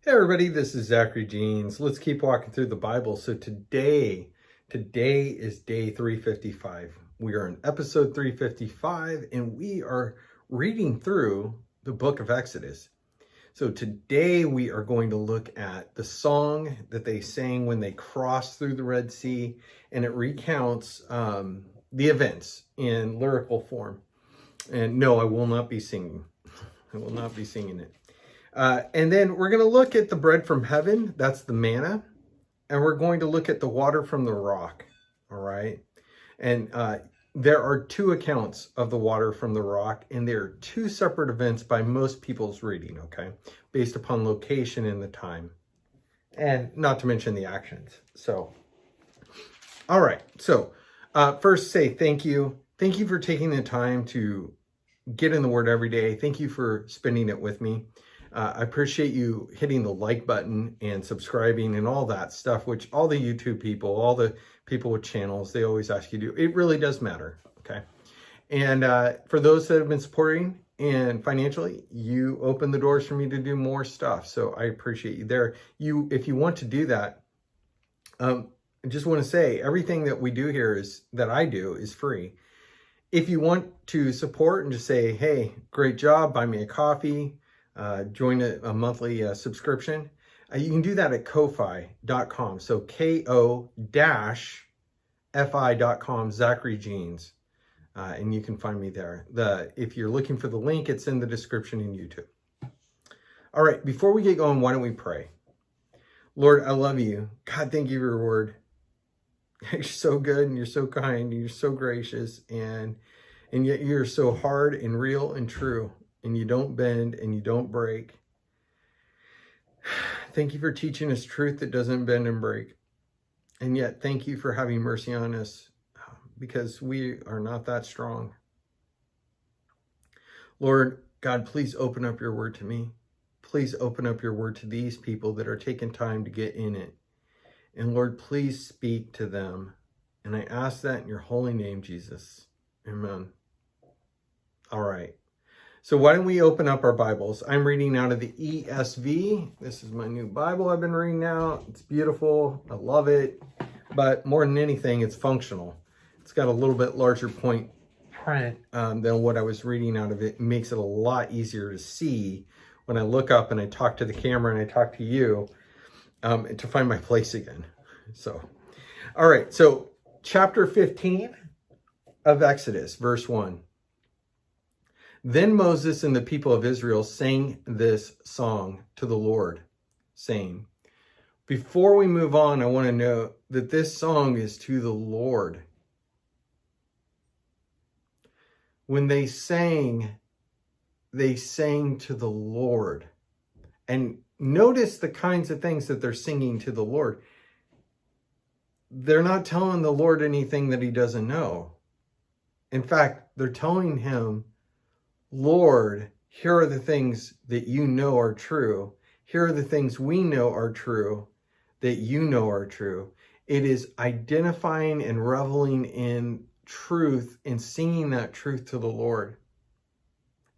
Hey everybody, this is Zachary Jeans. Let's keep walking through the Bible. So today is day 355. We are in episode 355 and we are reading through the book of Exodus. So today we are going to look at the song that they sang when they crossed through the Red Sea, and it recounts the events in lyrical form. And no, I will not be singing. I will not be singing it. And then we're going to look at the bread from heaven. That's the manna. And we're going to look at the water from the rock. All right. And there are two accounts of the water from the rock. And there are two separate events by most people's reading. Okay. Based upon location and the time. And not to mention the actions. So, all right. So first say thank you. Thank you for taking the time to get in the Word every day. Thank you for spending it with me. I appreciate you hitting the like button and subscribing and all that stuff, which all the YouTube people, all the people with channels, they always ask you to do. It really does matter, okay? And for those that have been supporting and financially, you open the doors for me to do more stuff. So I appreciate you there. If you want to do that, I just want to say everything that we do here that I do is free. If you want to support and just say, hey, great job, buy me a coffee, join a monthly subscription, you can do that at ko-fi.com. So ko-fi.com, Zachary Jeans. And you can find me there. If you're looking for the link, it's in the description in YouTube. All right, before we get going, why don't we pray? Lord, I love you. God, thank you for your word. You're so good and you're so kind and you're so gracious, and yet you're so hard and real and true, and you don't bend and you don't break. Thank you for teaching us truth that doesn't bend and break. And yet thank you for having mercy on us, because we are not that strong. Lord God, please open up your word to me. Please open up your word to these people that are taking time to get in it. And Lord, please speak to them. And I ask that in your holy name, Jesus. Amen. All right. So why don't we open up our Bibles? I'm reading out of the ESV. This is my new Bible I've been reading now. It's beautiful. I love it. But more than anything, it's functional. It's got a little bit larger point print than what I was reading out of it. It makes it a lot easier to see when I look up and I talk to the camera and I talk to you. To find my place again. So, all right. So chapter 15 of Exodus, verse 1. Then Moses and the people of Israel sang this song to the Lord, saying, before we move on, I want to note that this song is to the Lord. When they sang to the Lord. And notice the kinds of things that they're singing to the Lord. They're not telling the Lord anything that he doesn't know. In fact, they're telling him, Lord, here are the things that you know are true. Here are the things we know are true, that you know are true. It is identifying and reveling in truth and singing that truth to the Lord.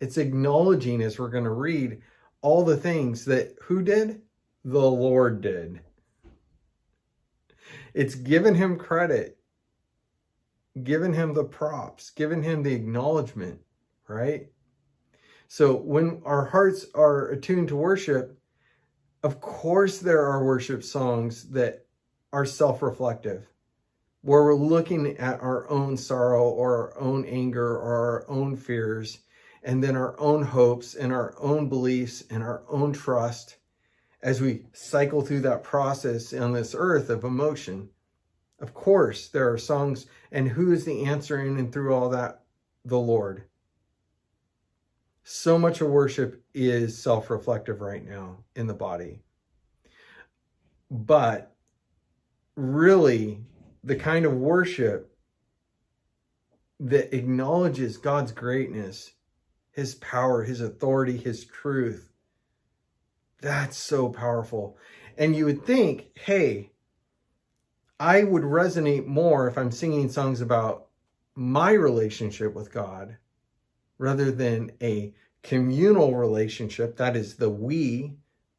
It's acknowledging, as we're going to read, all the things that who did? The Lord did. It's giving him credit, giving him the props, giving him the acknowledgement, right? So when our hearts are attuned to worship, of course there are worship songs that are self-reflective, where we're looking at our own sorrow or our own anger or our own fears, and then our own hopes and our own beliefs and our own trust as we cycle through that process on this earth of emotion. Of course, there are songs, and who is the answer in and through all that? The Lord. So much of worship is self-reflective right now in the body. But really, the kind of worship that acknowledges God's greatness, his power, his authority, his truth. That's so powerful. And you would think, hey, I would resonate more if I'm singing songs about my relationship with God rather than a communal relationship. That is the we,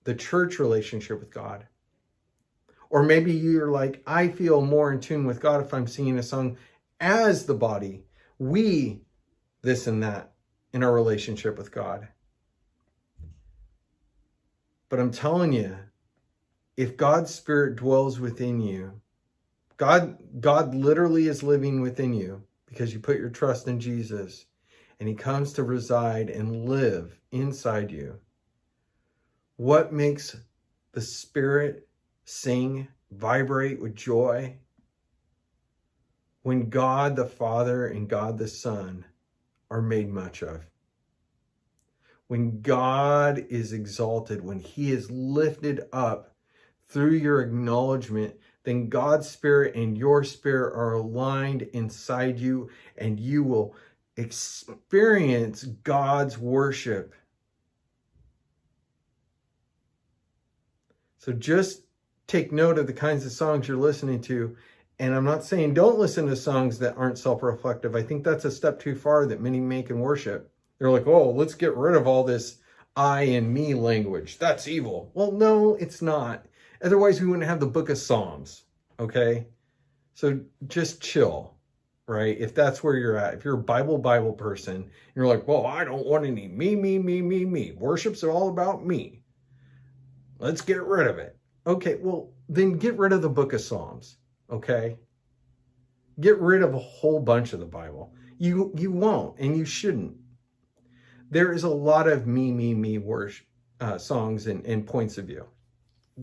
the church relationship with God. Or maybe you're like, I feel more in tune with God if I'm singing a song as the body. We, this and that in our relationship with God. But I'm telling you, if God's Spirit dwells within you, God literally is living within you because you put your trust in Jesus, and he comes to reside and live inside you. What makes the Spirit sing, vibrate with joy? When God the Father and God the Son are made much of. When God is exalted, when he is lifted up through your acknowledgement, then God's Spirit and your spirit are aligned inside you, and you will experience God's worship. So just take note of the kinds of songs you're listening to. And I'm not saying don't listen to songs that aren't self-reflective. I think that's a step too far that many make in worship. They're like, oh, let's get rid of all this I and me language. That's evil. Well, no, it's not. Otherwise, we wouldn't have the book of Psalms, okay? So just chill, right? If that's where you're at. If you're a Bible person, and you're like, well, I don't want any me. Worship's all about me. Let's get rid of it. Okay, well, then get rid of the book of Psalms, okay? Get rid of a whole bunch of the Bible. You won't, and you shouldn't. There is a lot of me worship songs and points of view.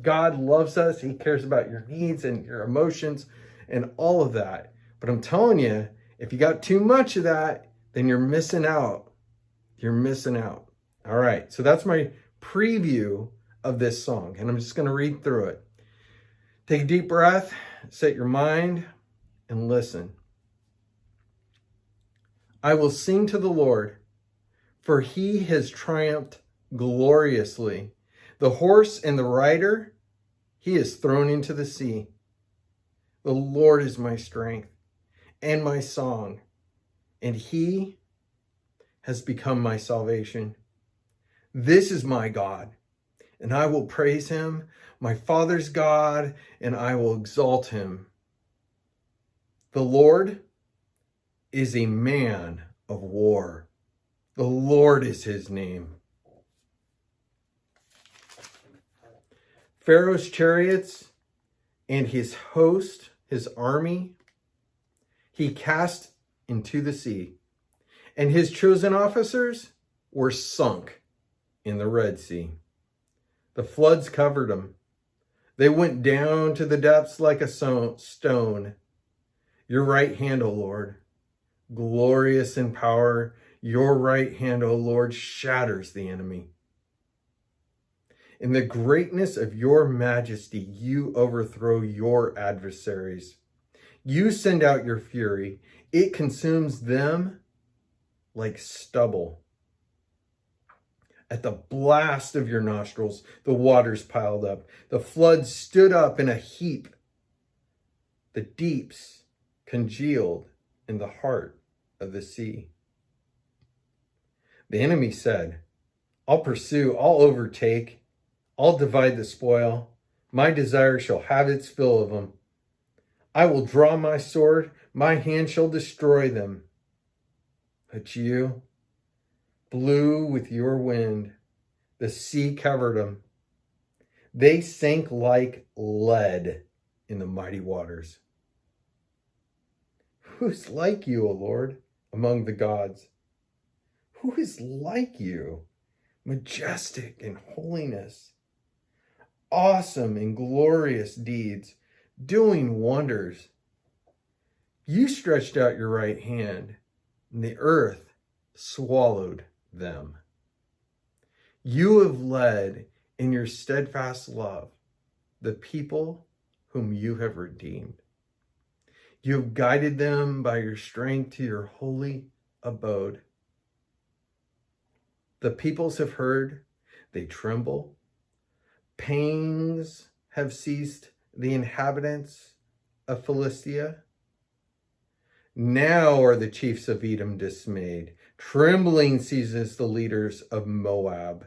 God loves us. He cares about your needs and your emotions and all of that. But I'm telling you, if you got too much of that, then you're missing out. You're missing out. All right, so that's my preview of this song, and I'm just going to read through it. Take a deep breath, set your mind, and listen. I will sing to the Lord, for he has triumphed gloriously. The horse and the rider, he is thrown into the sea. The Lord is my strength and my song, and he has become my salvation. This is my God, and I will praise him, my Father's God, and I will exalt him. The Lord is a man of war. The Lord is his name. Pharaoh's chariots and his host, his army, he cast into the sea, and his chosen officers were sunk in the Red Sea. The floods covered them. They went down to the depths like a stone. Your right hand, O Lord, glorious in power, your right hand, O Lord, shatters the enemy. In the greatness of your majesty, you overthrow your adversaries. You send out your fury. It consumes them like stubble. At the blast of your nostrils, the waters piled up. The floods stood up in a heap. The deeps congealed in the heart of the sea. The enemy said, I'll pursue, I'll overtake, I'll divide the spoil. My desire shall have its fill of them. I will draw my sword, my hand shall destroy them. But you blew with your wind, the sea covered them. They sank like lead in the mighty waters. Who is like you, O Lord, among the gods? Who is like you, majestic in holiness, awesome in glorious deeds, doing wonders? You stretched out your right hand, and the earth swallowed them. You have led in your steadfast love the people whom you have redeemed. You have guided them by your strength to your holy abode. The peoples have heard, they tremble. Pangs have seized the inhabitants of Philistia. Now are the chiefs of Edom dismayed. Trembling seizes the leaders of Moab.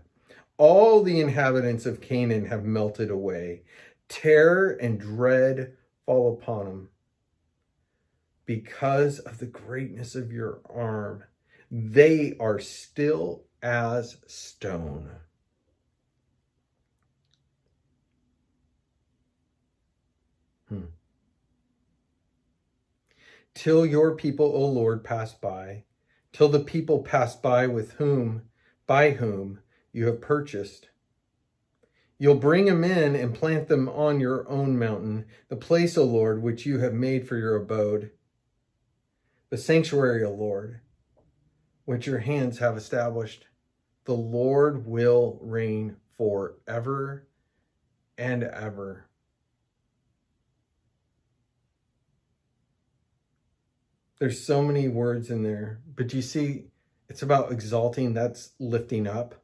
All the inhabitants of Canaan have melted away. Terror and dread fall upon them. Because of the greatness of your arm, they are still as stone. Till your people, O Lord, pass by, till the people pass by by whom you have purchased. You'll bring them in and plant them on your own mountain, the place, O Lord, which you have made for your abode, the sanctuary, O Lord, which your hands have established. The Lord will reign forever and ever. There's so many words in there, but you see, it's about exalting, that's lifting up.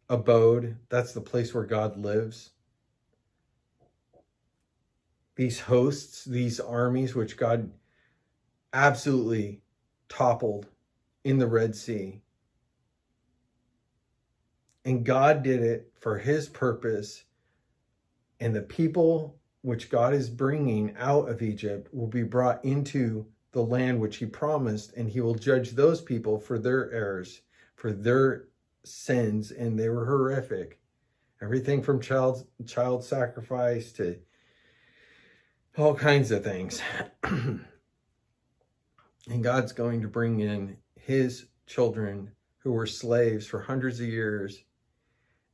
Abode, that's the place where God lives. These hosts, these armies, which God absolutely toppled in the Red Sea. And God did it for his purpose. And the people which God is bringing out of Egypt will be brought into the land which he promised, and he will judge those people for their errors, for their sins, and they were horrific. Everything from child sacrifice to all kinds of things. And God's going to bring in his children who were slaves for hundreds of years,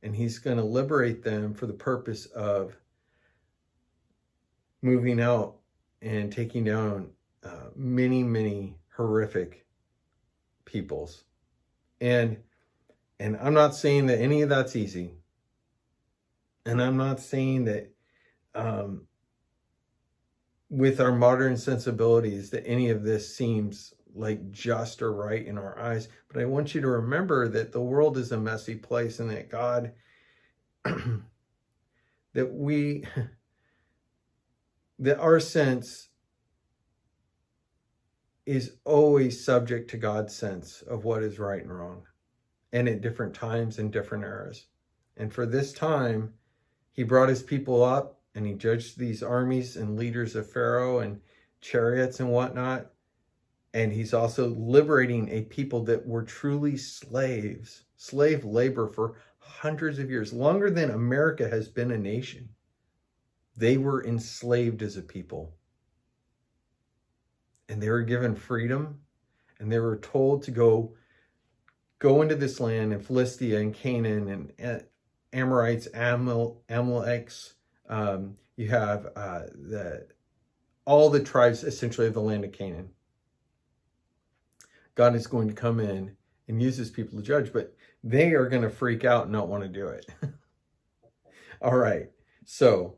and he's going to liberate them for the purpose of moving out and taking down many horrific peoples. And I'm not saying that any of that's easy. And I'm not saying that with our modern sensibilities that any of this seems like just or right in our eyes. But I want you to remember that the world is a messy place, and that God, that our sense is always subject to God's sense of what is right and wrong, and at different times and different eras. And for this time, he brought his people up, and he judged these armies and leaders of Pharaoh and chariots and whatnot. And he's also liberating a people that were truly slaves, slave labor for hundreds of years, longer than America has been a nation. They were enslaved as a people. And they were given freedom, and they were told to go into this land, and Philistia and Canaan and Amorites, Amaleks. You have all the tribes essentially of the land of Canaan. God is going to come in and use his people to judge, but they are going to freak out and not want to do it. All right, so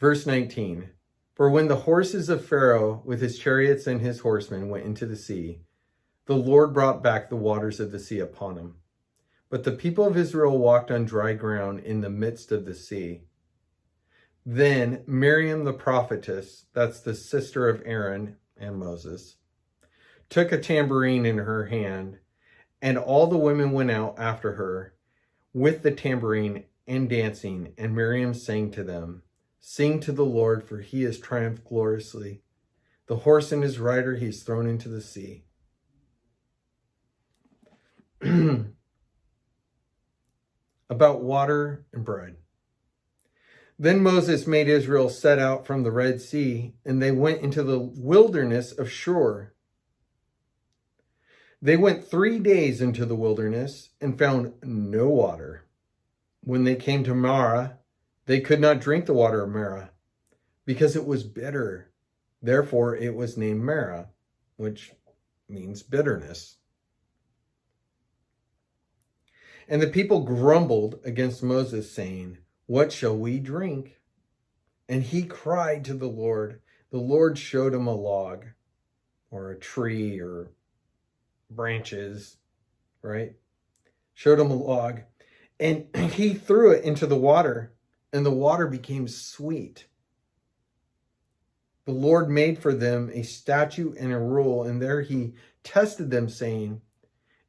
verse 19. For when the horses of Pharaoh with his chariots and his horsemen went into the sea, the Lord brought back the waters of the sea upon them. But the people of Israel walked on dry ground in the midst of the sea. Then Miriam the prophetess, that's the sister of Aaron and Moses, took a tambourine in her hand, and all the women went out after her with the tambourine and dancing, and Miriam sang to them, "Sing to the Lord, for he has triumphed gloriously. The horse and his rider he has thrown into the sea." About water and bread. Then Moses made Israel set out from the Red Sea, and they went into the wilderness of Shur. They went 3 days into the wilderness and found no water. When they came to Marah, they could not drink the water of Marah, because it was bitter. Therefore it was named Marah, which means bitterness. And the people grumbled against Moses, saying, "What shall we drink?" And he cried to the Lord. The Lord showed him a log, or a tree, or branches, right? Showed him a log, and he threw it into the water, and the water became sweet. The Lord made for them a statute and a rule, and there he tested them, saying,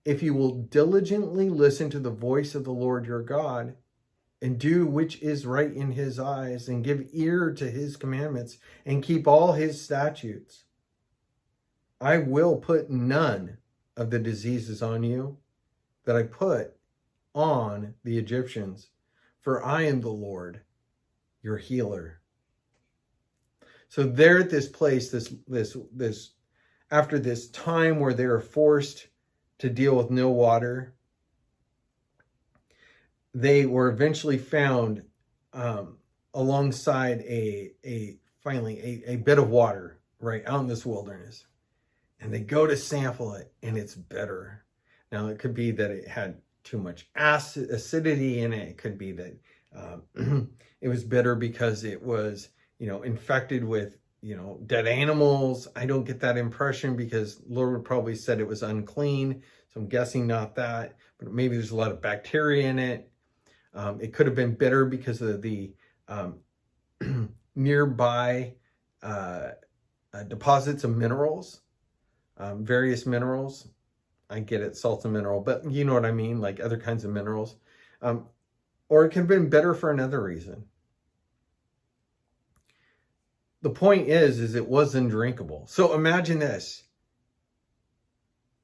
"If you will diligently listen to the voice of the Lord your God, and do which is right in his eyes, and give ear to his commandments, and keep all his statutes, I will put none of the diseases on you that I put on the Egyptians, for I am the Lord, your healer. So they're at this place, this after this time where they are forced to deal with no water, they were eventually found alongside finally a bit of water right out in this wilderness. And they go to sample it, and it's bitter. Now, it could be that it had too much acidity in it. It could be that it was bitter because it was, infected with, dead animals. I don't get that impression because Lord would probably said it was unclean. So I'm guessing not that, but maybe there's a lot of bacteria in it. It could have been bitter because of the nearby deposits of minerals. Various minerals. I get it, salt's a mineral, but you know what I mean, like other kinds of minerals. Or it could have been better for another reason. The point is it was undrinkable. So imagine this.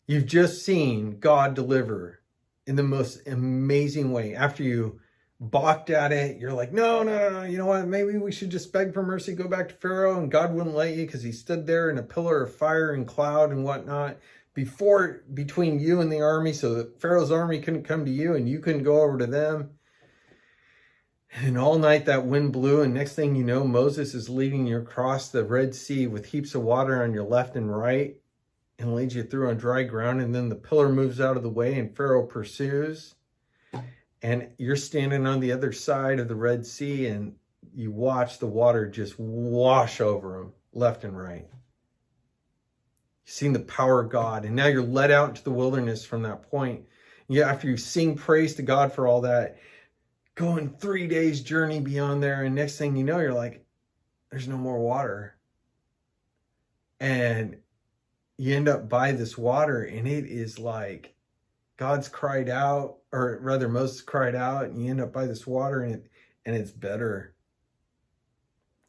You've just seen God deliver in the most amazing way. After you balked at it, you're like, no, you know what, maybe we should just beg for mercy, go back to Pharaoh, and God wouldn't let you because he stood there in a pillar of fire and cloud and whatnot between you and the army, so that Pharaoh's army couldn't come to you and you couldn't go over to them. And all night that wind blew, and next thing you know, Moses is leading you across the Red Sea with heaps of water on your left and right and leads you through on dry ground, and then the pillar moves out of the way and Pharaoh pursues. And you're standing on the other side of the Red Sea, and you watch the water just wash over them left and right. You've seen the power of God, and now you're led out into the wilderness from that point. Yeah, after you sing praise to God for all that, going 3 days journey beyond there, and next thing you know, you're like, there's no more water. And you end up by this water, and it is like God's cried out, or rather Moses cried out, and you end up by this water, and it's better.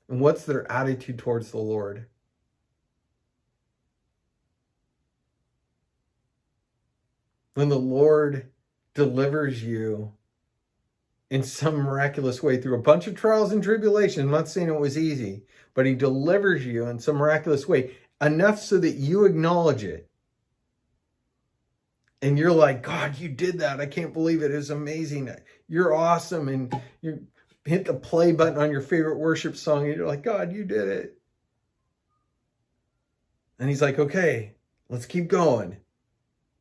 And what's their attitude towards the Lord? When the Lord delivers you in some miraculous way through a bunch of trials and tribulations, I'm not saying it was easy, but he delivers you in some miraculous way, enough so that you acknowledge it. And you're like, God, you did that. I can't believe it. It's amazing. You're awesome. And you hit the play button on your favorite worship song, and you're like, God, you did it. And he's like, okay, let's keep going.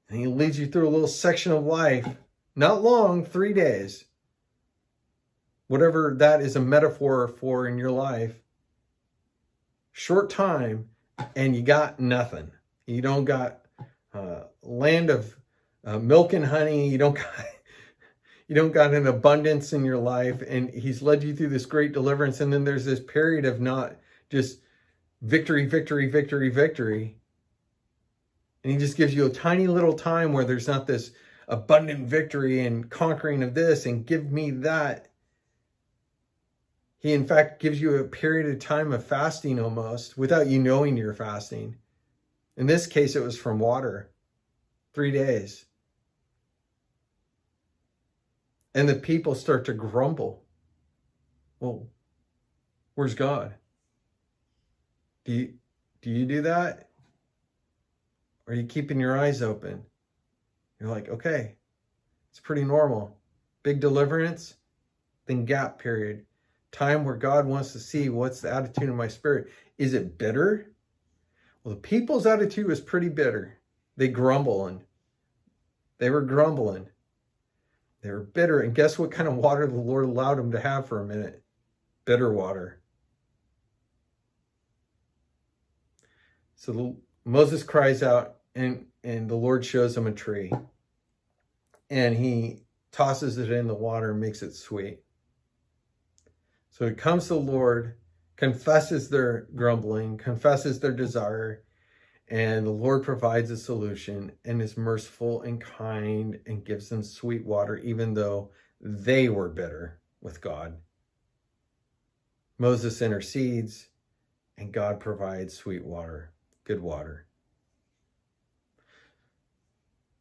And he leads you through a little section of life. Not long, 3 days. Whatever that is a metaphor for in your life. Short time, and you got nothing. You don't got land of milk and honey. You don't got an abundance in your life, and he's led you through this great deliverance. And then there's this period of not just victory, victory, victory, victory. And he just gives you a tiny little time where there's not this abundant victory and conquering of this and give me that. He, in fact, gives you a period of time of fasting almost without you knowing you're fasting. In this case, it was from water. 3 days. And the people start to grumble. Well, where's God? Do you do that? Or are you keeping your eyes open? You're like, okay, it's pretty normal. Big deliverance, then gap period. Time where God wants to see what's the attitude of my spirit. Is it bitter? Well, the people's attitude was pretty bitter. They were grumbling. They were bitter. And guess what kind of water the Lord allowed them to have for a minute? Bitter water. So Moses cries out, and the Lord shows him a tree. And he tosses it in the water and makes it sweet. So he comes to the Lord, confesses their grumbling, confesses their desire, and the Lord provides a solution and is merciful and kind and gives them sweet water, even though they were bitter. with God. Moses intercedes, and God provides sweet water, good water.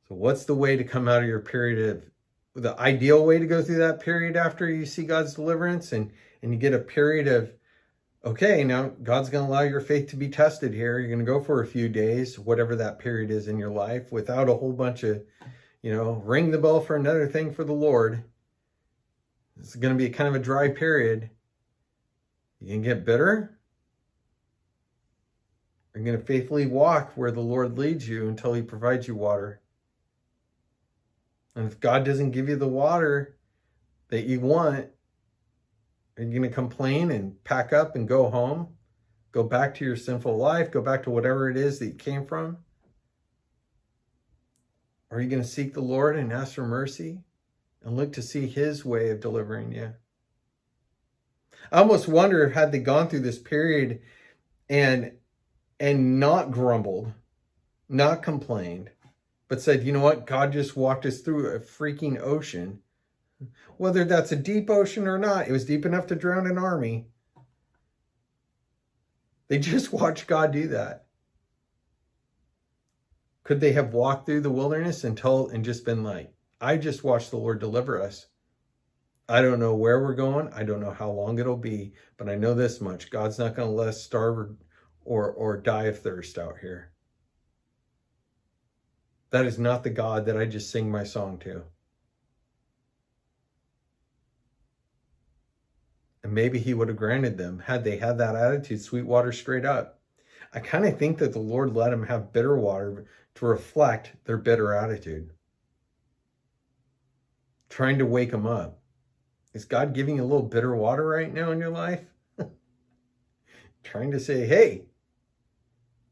So what's the way to come out of your period of, the ideal way to go through that period after you see God's deliverance and you get a period of, okay, now God's going to allow your faith to be tested here. You're going to go for a few days, whatever that period is in your life, without a whole bunch of, ring the bell for another thing for the Lord. It's going to be kind of a dry period. You can get bitter. You're going to faithfully walk where the Lord leads you until he provides you water. And if God doesn't give you the water that you want, are you going to complain and pack up and go home? Go back to your sinful life? Go back to whatever it is that you came from? Or are you going to seek the Lord and ask for mercy and look to see his way of delivering you? I almost wonder, had they gone through this period and not grumbled, not complained, but said, you know what, God just walked us through a freaking ocean. Whether that's a deep ocean or not, it was deep enough to drown an army. They just watched God do that. Could they have walked through the wilderness and just been like, I just watched the Lord deliver us. I don't know where we're going. I don't know how long it'll be, but I know this much. God's not going to let us starve or die of thirst out here. That is not the God that I just sing my song to. And maybe he would have granted them had they had that attitude, sweet water straight up. I kind of think that the Lord let them have bitter water to reflect their bitter attitude. Trying to wake them up. Is God giving you a little bitter water right now in your life? Trying to say, hey,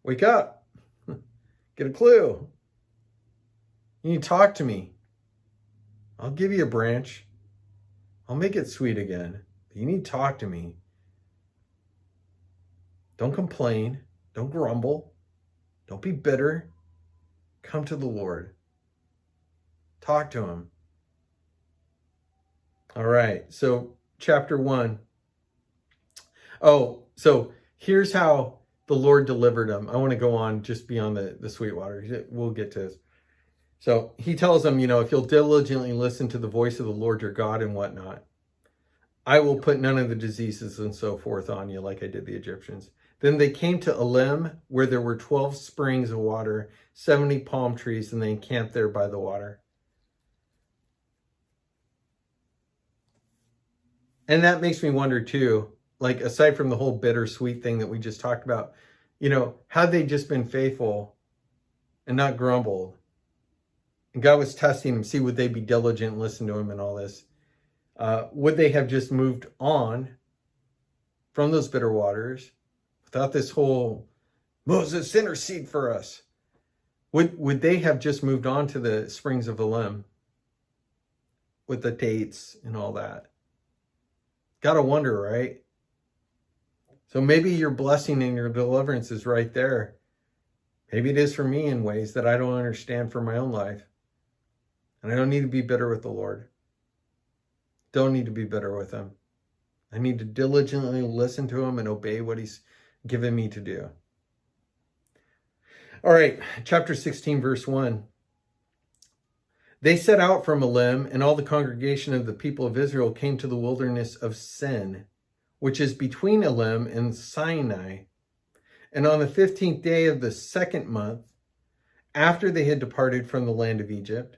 wake up. Get a clue. You need to talk to me. I'll give you a branch. I'll make it sweet again. But you need to talk to me. Don't complain. Don't grumble. Don't be bitter. Come to the Lord. Talk to him. All right, so chapter 1. Oh, so here's how the Lord delivered them. I want to go on just beyond the sweet water. We'll get to this. So he tells them, if you'll diligently listen to the voice of the Lord your God and whatnot, I will put none of the diseases and so forth on you like I did the Egyptians. Then they came to Elim, where there were 12 springs of water, 70 palm trees, and they encamped there by the water. And that makes me wonder too, like aside from the whole bittersweet thing that we just talked about, had they just been faithful and not grumbled, and God was testing them, see would they be diligent and listen to him and all this, would they have just moved on from those bitter waters without this whole Moses intercede for us? Would they have just moved on to the springs of Elim with the dates and all that? Gotta wonder, right? So maybe your blessing and your deliverance is right there. Maybe it is for me in ways that I don't understand for my own life. And I don't need to be bitter with the Lord. Don't need to be bitter with him. I need to diligently listen to him and obey what he's given me to do. All right, chapter 16, verse 1. They set out from Elim, and all the congregation of the people of Israel came to the wilderness of Sin, which is between Elim and Sinai. And on the 15th day of the second month, after they had departed from the land of Egypt,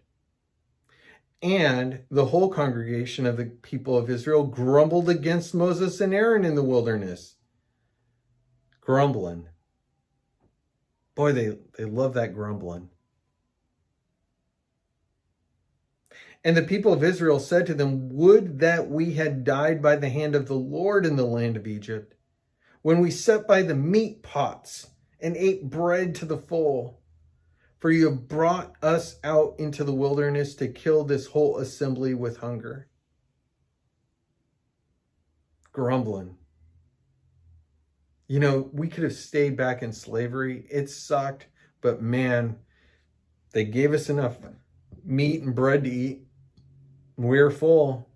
and the whole congregation of the people of Israel grumbled against Moses and Aaron in the wilderness. Grumbling. Boy, they love that grumbling. And the people of Israel said to them, would that we had died by the hand of the Lord in the land of Egypt, when we sat by the meat pots and ate bread to the full. For you have brought us out into the wilderness to kill this whole assembly with hunger. Grumbling. We could have stayed back in slavery. It sucked, but man, they gave us enough meat and bread to eat. We're full.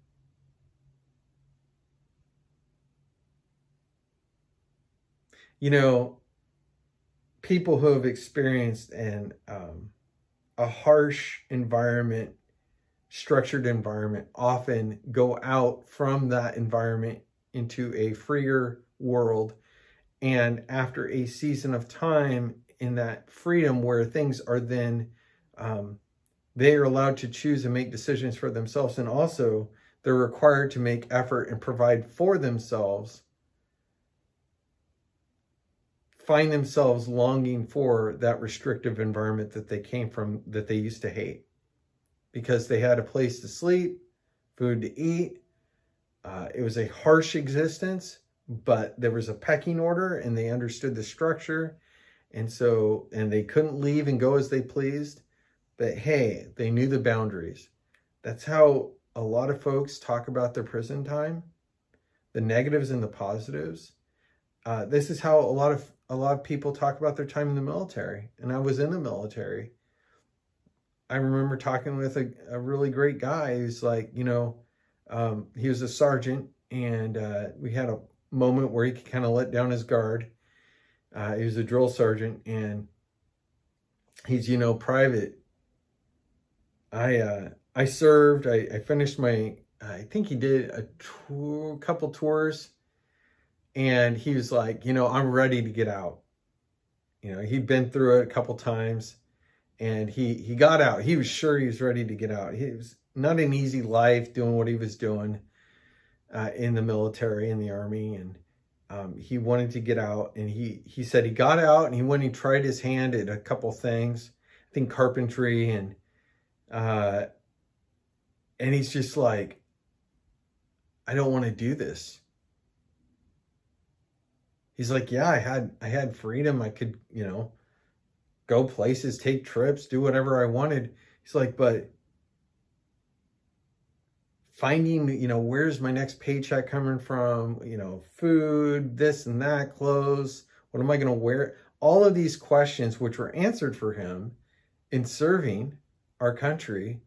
You know, people who have experienced a harsh environment, structured environment, often go out from that environment into a freer world. And after a season of time in that freedom where things are then, they are allowed to choose and make decisions for themselves. And also they're required to make effort and provide for themselves, find themselves longing for that restrictive environment that they came from, that they used to hate, because they had a place to sleep, food to eat. It was a harsh existence, but there was a pecking order and they understood the structure. And they couldn't leave and go as they pleased, but hey, they knew the boundaries. That's how a lot of folks talk about their prison time, the negatives and the positives. This is how a lot of people talk about their time in the military. And I was in the military. I remember talking with a really great guy who's like, he was a sergeant, and we had a moment where he could kind of let down his guard. He was a drill sergeant, and he's, private. I served, I finished I think he did a couple tours, and he was like, I'm ready to get out. He'd been through it a couple times, and he got out. He was sure he was ready to get out. He was not an easy life doing what he was doing in the military, in the Army, and he wanted to get out. And he said he got out, and he went and tried his hand at a couple things, I think carpentry, and he's just like, I don't want to do this. He's like, yeah, I had freedom. I could, go places, take trips, do whatever I wanted. He's like, but finding, where's my next paycheck coming from? Food, this and that, clothes. What am I going to wear? All of these questions, which were answered for him in serving our country,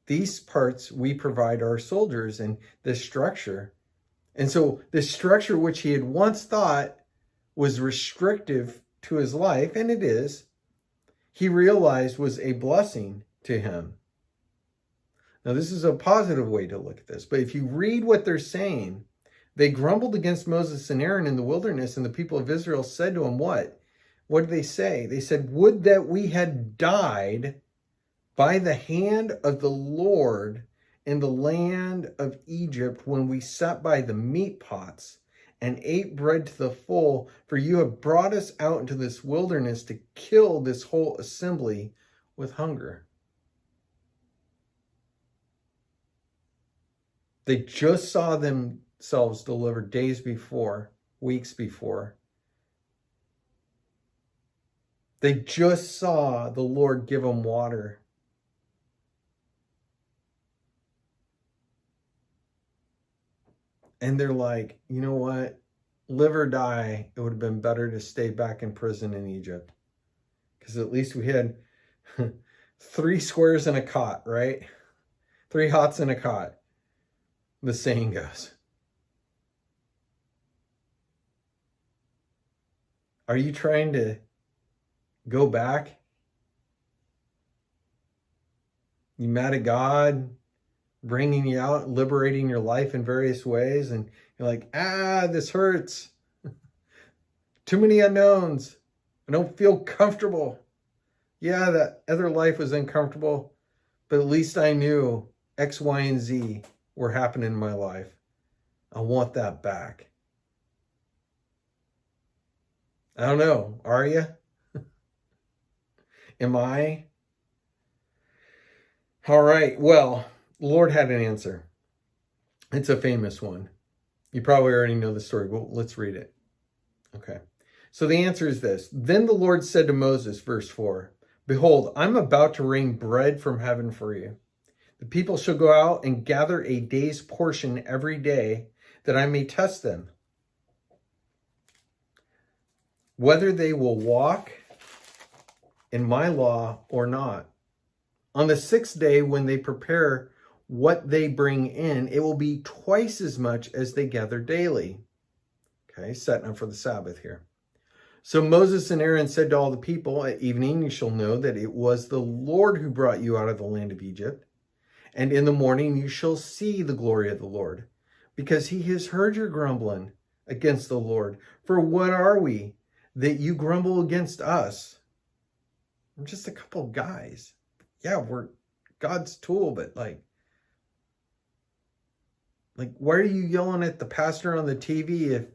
these parts we provide our soldiers and this structure. And so this structure, which he had once thought was restrictive to his life, and it is, he realized was a blessing to him. Now, this is a positive way to look at this, but if you read what they're saying, they grumbled against Moses and Aaron in the wilderness, and the people of Israel said to him, what? What did they say? They said, would that we had died by the hand of the Lord in the land of Egypt, when we sat by the meat pots and ate bread to the full, for you have brought us out into this wilderness to kill this whole assembly with hunger. They just saw themselves delivered days before, weeks before. They just saw the Lord give them water. And they're like, you know what? Live or die, it would have been better to stay back in prison in Egypt. Because at least we had 3 squares in a cot, right? 3 hots in a cot, the saying goes. Are you trying to go back? You mad at God bringing you out, liberating your life in various ways, and you're like, this hurts. Too many unknowns. I don't feel comfortable. Yeah, that other life was uncomfortable, but at least I knew X, Y, and Z were happening in my life. I want that back. I don't know. Are you? Am I? All right. Well, the Lord had an answer. It's a famous one. You probably already know the story, but let's read it. Okay. So the answer is this. Then the Lord said to Moses, verse 4, behold, I'm about to rain bread from heaven for you. The people shall go out and gather a day's portion every day, that I may test them, whether they will walk in my law or not. On the 6th day, when they prepare what they bring in, it will be twice as much as they gather daily. Okay, setting up for the Sabbath here. So Moses and Aaron said to all the people, at evening you shall know that it was the Lord who brought you out of the land of Egypt. And in the morning you shall see the glory of the Lord, because he has heard your grumbling against the Lord. For what are we that you grumble against us? I'm just a couple of guys. Yeah, we're God's tool, but like, why are you yelling at the pastor on the TV if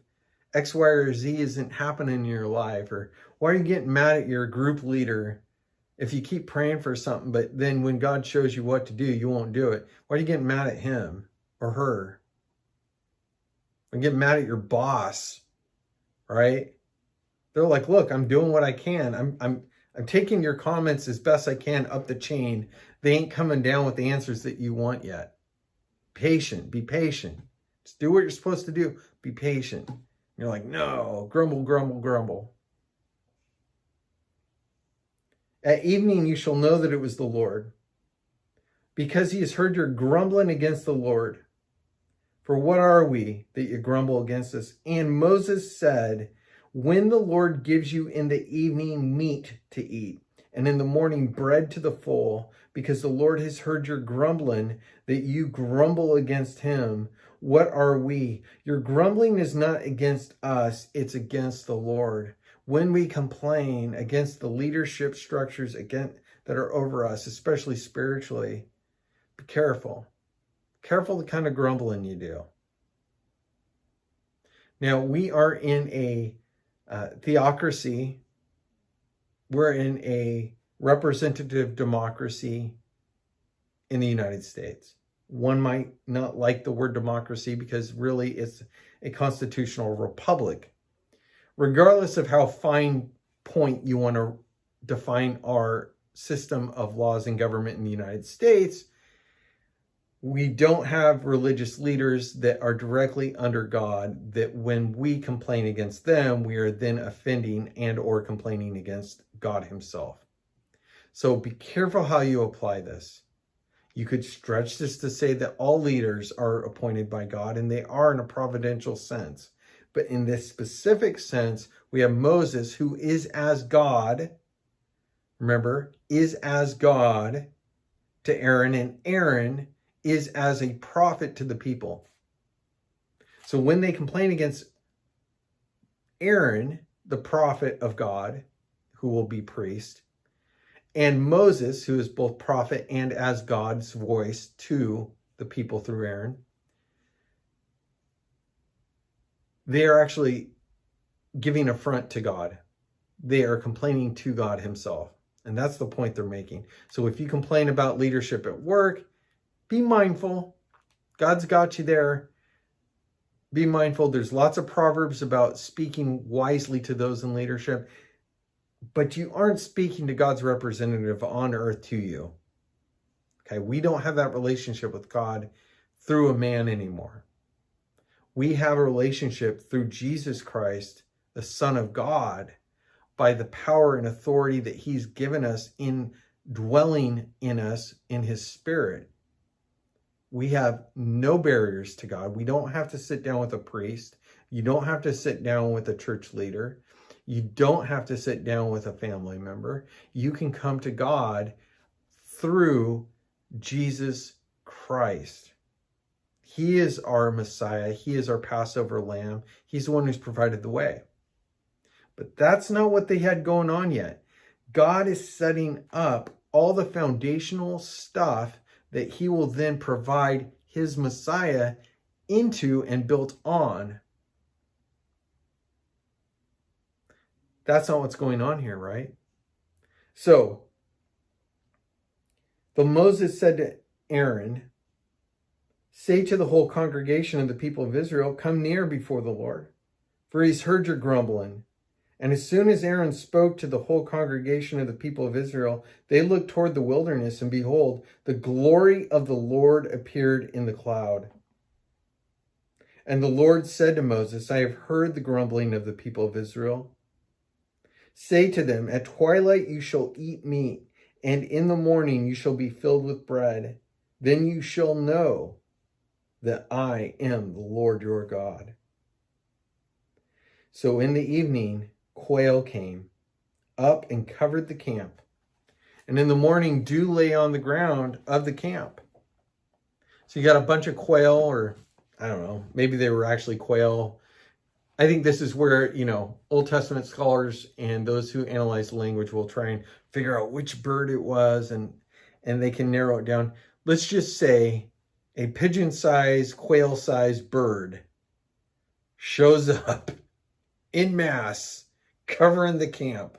X, Y, or Z isn't happening in your life? Or why are you getting mad at your group leader if you keep praying for something, but then when God shows you what to do, you won't do it? Why are you getting mad at him or her? Or getting mad at your boss, right? They're like, look, I'm doing what I can. I'm taking your comments as best I can up the chain. They ain't coming down with the answers that you want yet. Patient, be patient. Just do what you're supposed to do. Be patient. You're like, no, grumble, grumble, grumble. At evening you shall know that it was the Lord, because he has heard your grumbling against the Lord. For what are we that you grumble against us? And Moses said, when the Lord gives you in the evening meat to eat, and in the morning bread to the full, because the Lord has heard your grumbling, that you grumble against him, what are we? Your grumbling is not against us, it's against the Lord. When we complain against the leadership structures that are over us, especially spiritually, be careful. Careful the kind of grumbling you do. Now, we are in a theocracy. We're in a representative democracy in the United States. One might not like the word democracy because really it's a constitutional republic. Regardless of how fine point you want to define our system of laws and government in the United States, we don't have religious leaders that are directly under God, that when we complain against them, we are then offending and or complaining against God himself. So be careful how you apply this. You could stretch this to say that all leaders are appointed by God, and they are in a providential sense. But in this specific sense, we have Moses, who is as God, remember, is as God to Aaron, and Aaron is as a prophet to the people. So when they complain against Aaron, the prophet of God, who will be priest, and Moses, who is both prophet and as God's voice to the people through Aaron, they are actually giving affront to God. They are complaining to God himself. And that's the point they're making. So if you complain about leadership at work, be mindful. God's got you there. Be mindful. There's lots of proverbs about speaking wisely to those in leadership, but you aren't speaking to God's representative on earth to you. Okay, we don't have that relationship with God through a man anymore. We have a relationship through Jesus Christ, the Son of God, by the power and authority that he's given us in dwelling in us in his Spirit. We have no barriers to God. We don't have to sit down with a priest. You don't have to sit down with a church leader. You don't have to sit down with a family member. You can come to God through Jesus Christ. He is our Messiah. He is our Passover lamb. He's the one who's provided the way. But that's not what they had going on yet. God is setting up all the foundational stuff that he will then provide his Messiah into and built on. That's not what's going on here, right? So, but Moses said to Aaron, say to the whole congregation of the people of Israel, come near before the Lord, for he's heard your grumbling. And as soon as Aaron spoke to the whole congregation of the people of Israel, they looked toward the wilderness, and behold, the glory of the Lord appeared in the cloud. And the Lord said to Moses, I have heard the grumbling of the people of Israel. Say to them, at twilight you shall eat meat, and in the morning you shall be filled with bread. Then you shall know that I am the Lord your God. So in the evening quail came up and covered the camp. And in the morning, dew lay on the ground of the camp. So you got a bunch of quail, or I don't know, maybe they were actually quail. I think this is where, Old Testament scholars and those who analyze language will try and figure out which bird it was, and they can narrow it down. Let's just say a pigeon-sized, quail-sized bird shows up in mass, covering the camp.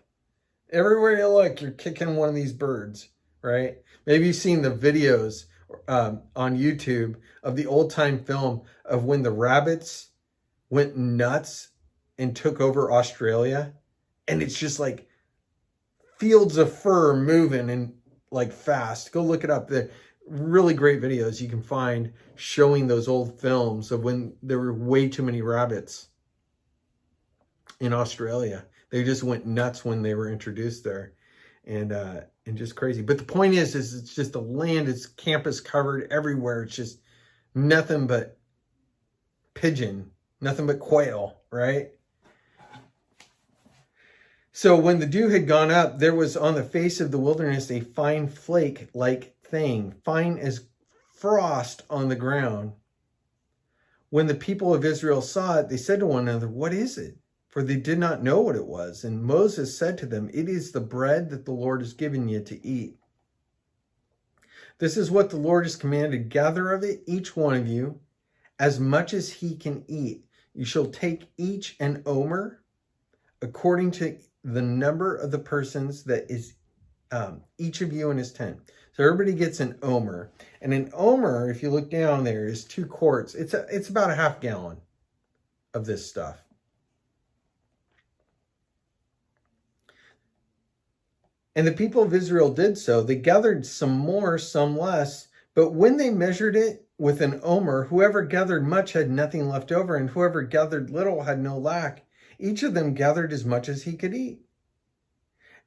Everywhere you look, you're kicking one of these birds, right? Maybe you've seen the videos on YouTube of the old-time film of when the rabbits went nuts and took over Australia. And it's just like fields of fur moving and like fast. Go look it up. The really great videos you can find showing those old films of when there were way too many rabbits in Australia. They just went nuts when they were introduced there, and just crazy. But the point is it's just the land, it's campus covered everywhere. It's just nothing but pigeon, nothing but quail, right? So when the dew had gone up, there was on the face of the wilderness a fine flake-like thing, fine as frost on the ground. When the people of Israel saw it, they said to one another, "What is it?" For they did not know what it was. And Moses said to them, "It is the bread that the Lord has given you to eat. This is what the Lord has commanded. Gather of it, each one of you, as much as he can eat. You shall take each an omer, according to the number of the persons that is each of you in his tent." So everybody gets an omer. And an omer, if you look down there, is 2 quarts. It's about a half gallon of this stuff. And the people of Israel did so. They gathered some more, some less. But when they measured it with an omer, whoever gathered much had nothing left over, and whoever gathered little had no lack. Each of them gathered as much as he could eat.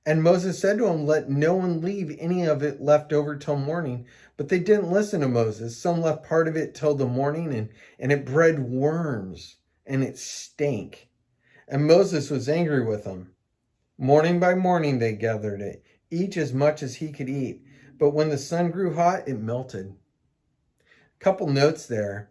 And Moses said to him, "Let no one leave any of it left over till morning." But they didn't listen to Moses. Some left part of it till the morning, and it bred worms, and it stank. And Moses was angry with them. Morning by morning they gathered it, each as much as he could eat. But when the sun grew hot, it melted. Couple notes there.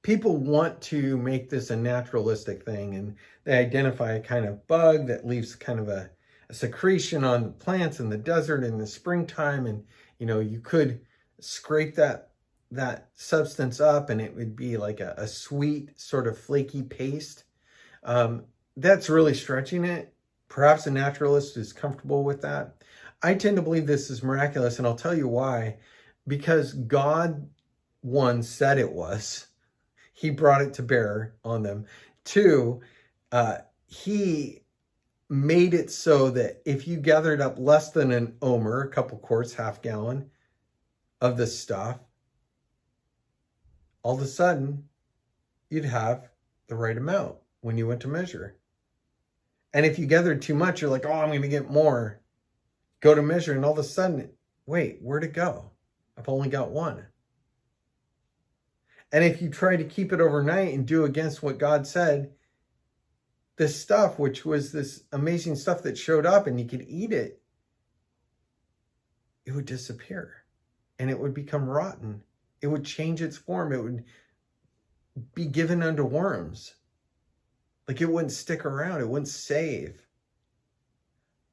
People want to make this a naturalistic thing, and they identify a kind of bug that leaves kind of a secretion on the plants in the desert in the springtime. And, you could scrape that substance up and it would be like a sweet sort of flaky paste. That's really stretching it. Perhaps a naturalist is comfortable with that. I tend to believe this is miraculous, and I'll tell you why. Because God, 1, said it was. He brought it to bear on them. 2, he made it so that if you gathered up less than an omer, a couple quarts, half gallon of this stuff, all of a sudden, you'd have the right amount when you went to measure. And if you gathered too much, you're like, "Oh, I'm going to get more." Go to measure, and all of a sudden, wait, where'd it go? I've only got 1. And if you try to keep it overnight and do against what God said, this stuff, which was this amazing stuff that showed up and you could eat it, it would disappear and it would become rotten. It would change its form. It would be given unto worms. Like it wouldn't stick around. It wouldn't save.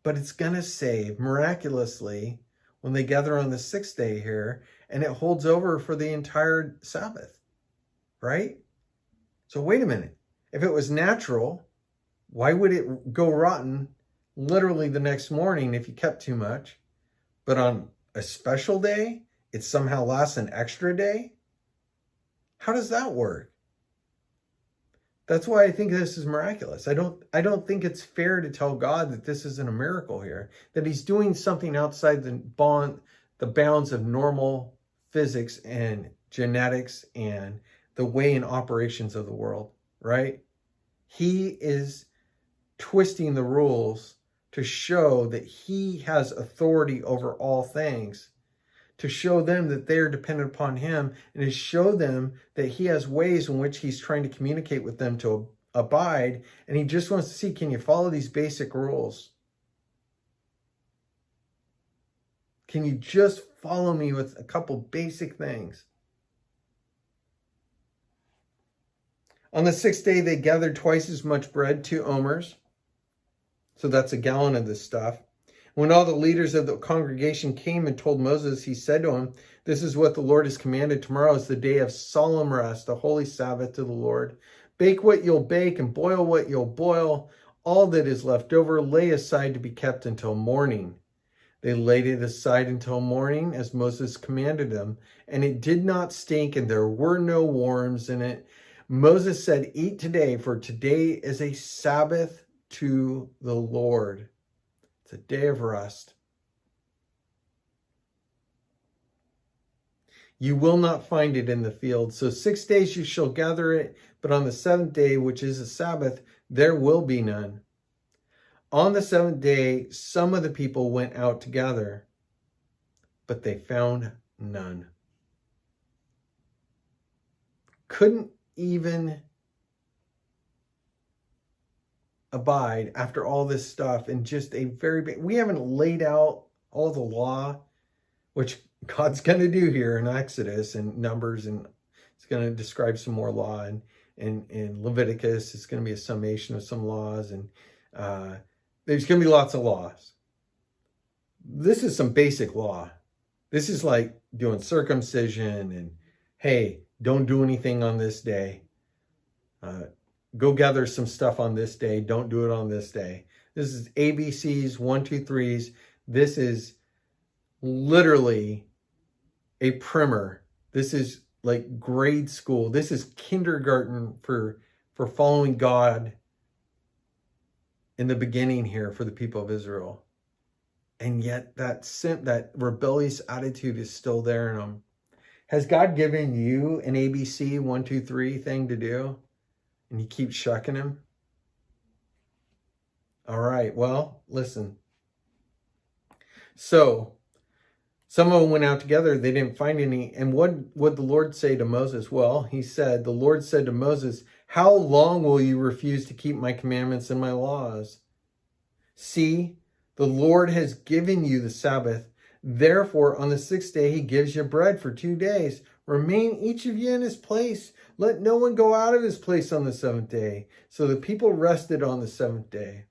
But it's going to save miraculously when they gather on the 6th day here, and it holds over for the entire Sabbath, right? So wait a minute. If it was natural, why would it go rotten literally the next morning if you kept too much? But on a special day, it somehow lasts an extra day? How does that work? That's why I think this is miraculous. I don't think it's fair to tell God that this isn't a miracle here, that he's doing something outside the bounds of normal physics and genetics and the way and operations of the world, right? He is twisting the rules to show that he has authority over all things, to show them that they are dependent upon him, and to show them that he has ways in which he's trying to communicate with them to abide, and he just wants to see, can you follow these basic rules? Can you just follow me with a couple basic things? On the 6th day, they gathered twice as much bread, 2 omers. So that's a gallon of this stuff. When all the leaders of the congregation came and told Moses, he said to him, "This is what the Lord has commanded. Tomorrow is the day of solemn rest, a holy Sabbath to the Lord. Bake what you'll bake and boil what you'll boil. All that is left over, lay aside to be kept until morning." They laid it aside until morning, as Moses commanded them, and it did not stink, and there were no worms in it. Moses said, "Eat today, for today is a Sabbath to the Lord." It's a day of rest. You will not find it in the field. So 6 days you shall gather it, but on the 7th day, which is a Sabbath, there will be none. On the 7th day, some of the people went out to gather, but they found none. Couldn't even abide after all this stuff, and just a very big, we haven't laid out all the law, which God's going to do here in Exodus and Numbers, and it's going to describe some more law, and in Leviticus it's going to be a summation of some laws, and there's going to be lots of laws. This is some basic law. This is like doing circumcision, and hey, don't do anything on this day. Go gather some stuff on this day. Don't do it on this day. This is ABCs, 1, 2, 3s. This is literally a primer. This is like grade school. This is kindergarten for following God in the beginning here for the people of Israel. And yet that rebellious attitude is still there in them. Has God given you an ABC 1, 2, 3 thing to do, and you keep shucking him? All right, well, listen. So some of them went out together. They didn't find any. And what would the Lord say to Moses? Well, he said, the Lord said to Moses, "How long will you refuse to keep my commandments and my laws? See, the Lord has given you the Sabbath. Therefore, on the 6th day, he gives you bread for 2 days. Remain each of you in his place. Let no one go out of his place on the 7th day." So the people rested on the 7th day.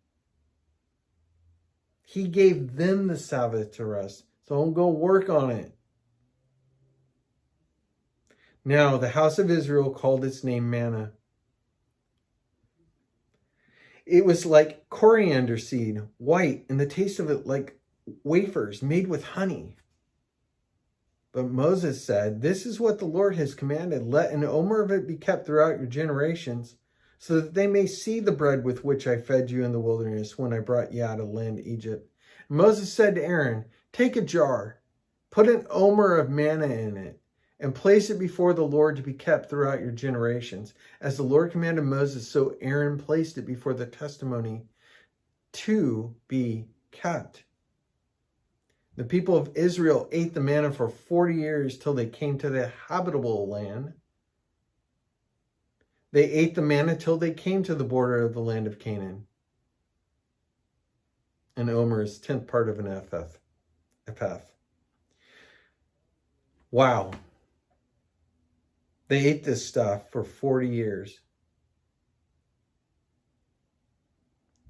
He gave them the Sabbath to rest. So don't go work on it. Now, the house of Israel called its name manna. It was like coriander seed, white, and the taste of it like wafers made with honey. But Moses said, "This is what the Lord has commanded. Let an omer of it be kept throughout your generations, so that they may see the bread with which I fed you in the wilderness when I brought you out of land Egypt." And Moses said to Aaron, "Take a jar, put an omer of manna in it, and place it before the Lord to be kept throughout your generations. As the Lord commanded Moses, so Aaron placed it before the testimony to be kept." The people of Israel ate the manna for 40 years till they came to the habitable land. They ate the manna till they came to the border of the land of Canaan. An omer is 10th part of an ephah. Wow. They ate this stuff for 40 years.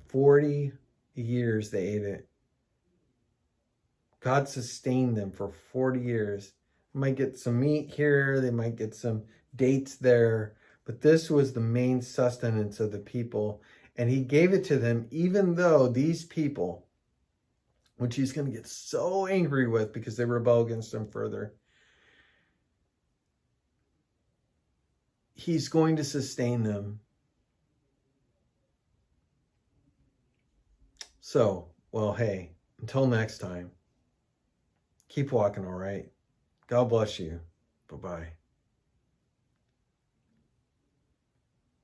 40 years they ate it. God sustained them for 40 years. They might get some meat here, they might get some dates there, but this was the main sustenance of the people. And he gave it to them, even though these people, which he's going to get so angry with because they rebel against him further, he's going to sustain them. So, well, hey, until next time, keep walking, all right? God bless you. Bye-bye.